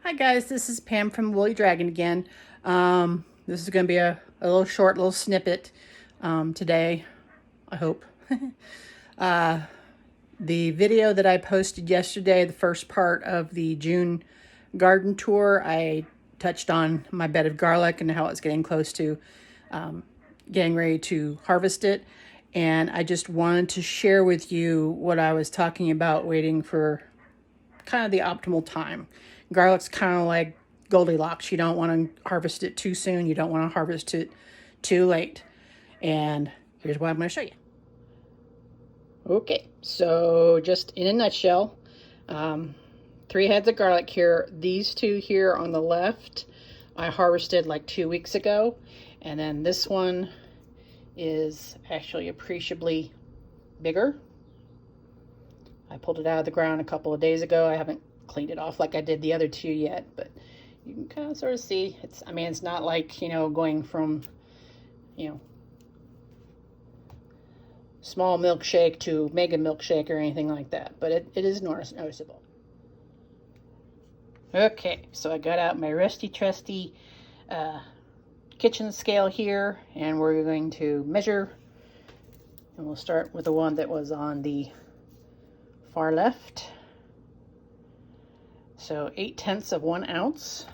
Hi guys, this is Pam from Woolly Dragon again. This is going to be a little snippet today, I hope. The video that I posted yesterday, the first part of the June garden tour, I touched on my bed of garlic and how it's getting close to getting ready to harvest it. And I just wanted to share with you what I was talking about waiting for kind of the optimal time. Garlic's kind of like Goldilocks. You don't want to harvest it too soon. You don't want to harvest it too late. And here's what I'm going to show you. Okay, so just in a nutshell, 3 heads of garlic here. These 2 here on the left, I harvested like 2 weeks ago. And then this one is actually appreciably bigger. I pulled it out of the ground a couple of days ago. I haven't cleaned it off like I did the other 2 yet, but you can kind of sort of see it's not like, going from, small milkshake to mega milkshake or anything like that, but it is noticeable. Okay, so I got out my rusty trusty kitchen scale here, and we're going to measure, and we'll start with the one that was on the far left. So 8/10 of 1 ounce.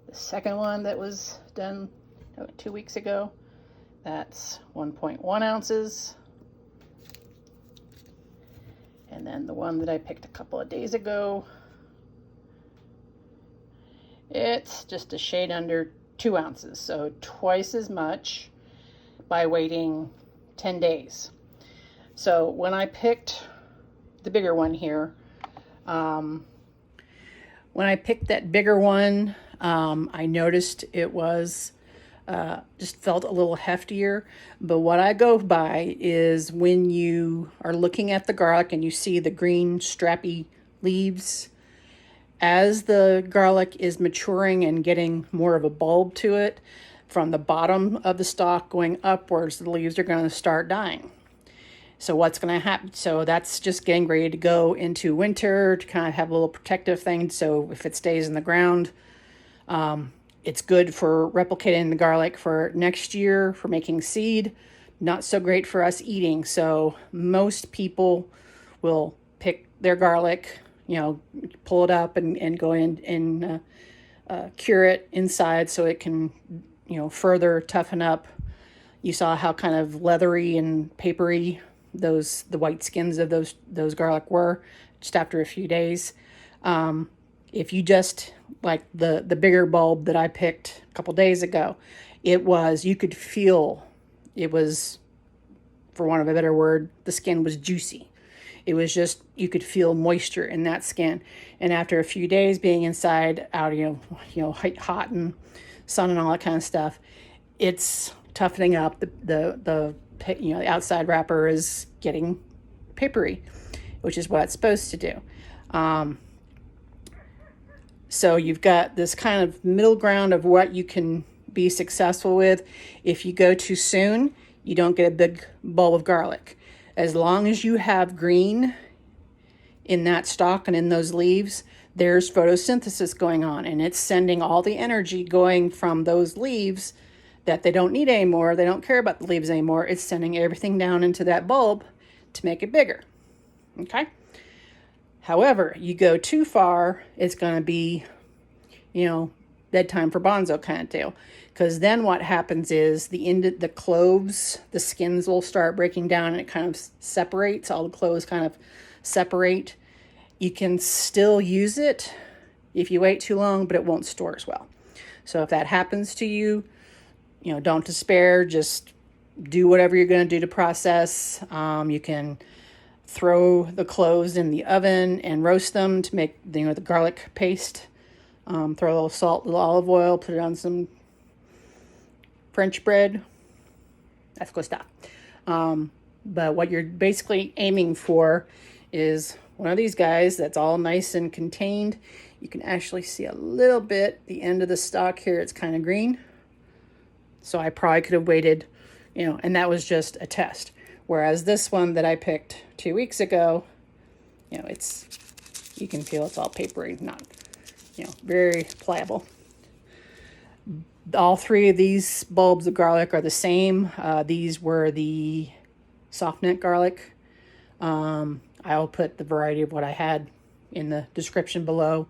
The second one that was done 2 weeks ago, that's 1.1 ounces. And then the one that I picked a couple of days ago, it's just a shade under 2 ounces. So twice as much by waiting 10 days. So when I picked the bigger one here, when I picked that bigger one, I noticed it was just felt a little heftier. But what I go by is when you are looking at the garlic and you see the green strappy leaves, as the garlic is maturing and getting more of a bulb to it, from the bottom of the stalk going upwards, the leaves are going to start dying. So what's going to happen? So that's just getting ready to go into winter to kind of have a little protective thing. So if it stays in the ground, it's good for replicating the garlic for next year, for making seed. Not so great for us eating. So most people will pick their garlic, pull it up and go in and cure it inside so it can, further toughen up. You saw how kind of leathery and papery the white skins of those garlic were just after a few days. If you just like the bigger bulb that I picked a couple days ago, you could feel it was, for want of a better word, the skin was juicy. It was just, you could feel moisture in that skin. And after a few days being inside, out, hot and sun and all that kind of stuff, it's toughening up. The outside wrapper is getting papery, which is what it's supposed to do. So you've got this kind of middle ground of what you can be successful with. If you go too soon, you don't get a big bulb of garlic. As long as you have green in that stalk and in those leaves, there's photosynthesis going on, and it's sending all the energy going from those leaves that they don't need anymore. They don't care about the leaves anymore. It's sending everything down into that bulb to make it bigger. Okay? However, you go too far, it's going to be, bedtime for bonzo kind of deal. Because then what happens is the cloves, the skins will start breaking down and it kind of separates. All the cloves kind of separate. You can still use it if you wait too long, but it won't store as well. So if that happens to you, don't despair. Just do whatever you're going to do to process. You can throw the cloves in the oven and roast them to make the garlic paste. Throw a little salt, a little olive oil, put it on some French bread. That's good stuff. But what you're basically aiming for is one of these guys that's all nice and contained. You can actually see a little bit, the end of the stalk here, it's kind of green. So I probably could have waited, and that was just a test. Whereas this one that I picked 2 weeks ago, you can feel it's all papery, not very pliable. All three of these bulbs of garlic are the same. These were the soft neck garlic. I'll put the variety of what I had in the description below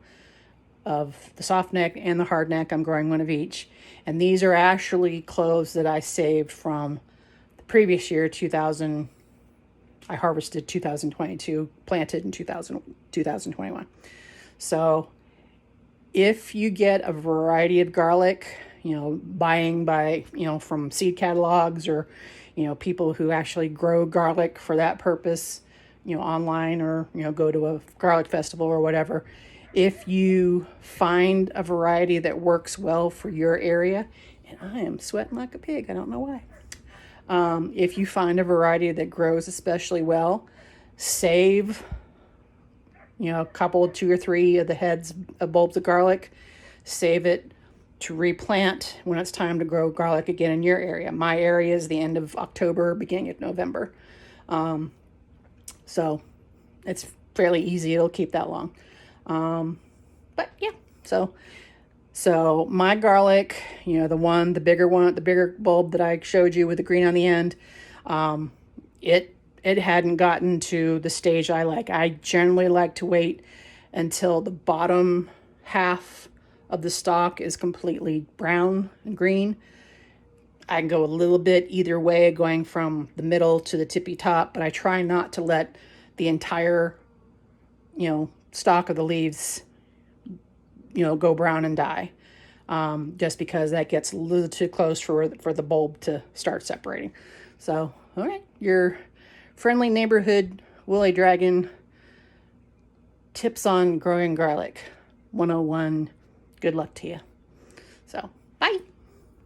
of the soft neck and the hard neck. I'm growing one of each. And these are actually cloves that I saved from the previous year, 2000. I harvested 2022, planted in 2021. So if you get a variety of garlic, buying by, from seed catalogs or, people who actually grow garlic for that purpose, online or, go to a garlic festival or whatever. If you find a variety that works well for your area, and I am sweating like a pig, I don't know why. If you find a variety that grows especially well, save, a couple, 2 or 3 of the heads of bulbs of garlic, save it to replant when it's time to grow garlic again in your area. My area is the end of October, beginning of November. So it's fairly easy. It'll keep that long. But yeah, so my garlic, the bigger bulb that I showed you with the green on the end, it hadn't gotten to the stage I like. I generally like to wait until the bottom half of the stalk is completely brown and green. I can go a little bit either way, going from the middle to the tippy top, but I try not to let the entire, stalk of the leaves, go brown and die. Just because that gets a little too close for the bulb to start separating. So, all right, your friendly neighborhood woolly dragon tips on growing garlic 101. Good luck to you. So, bye.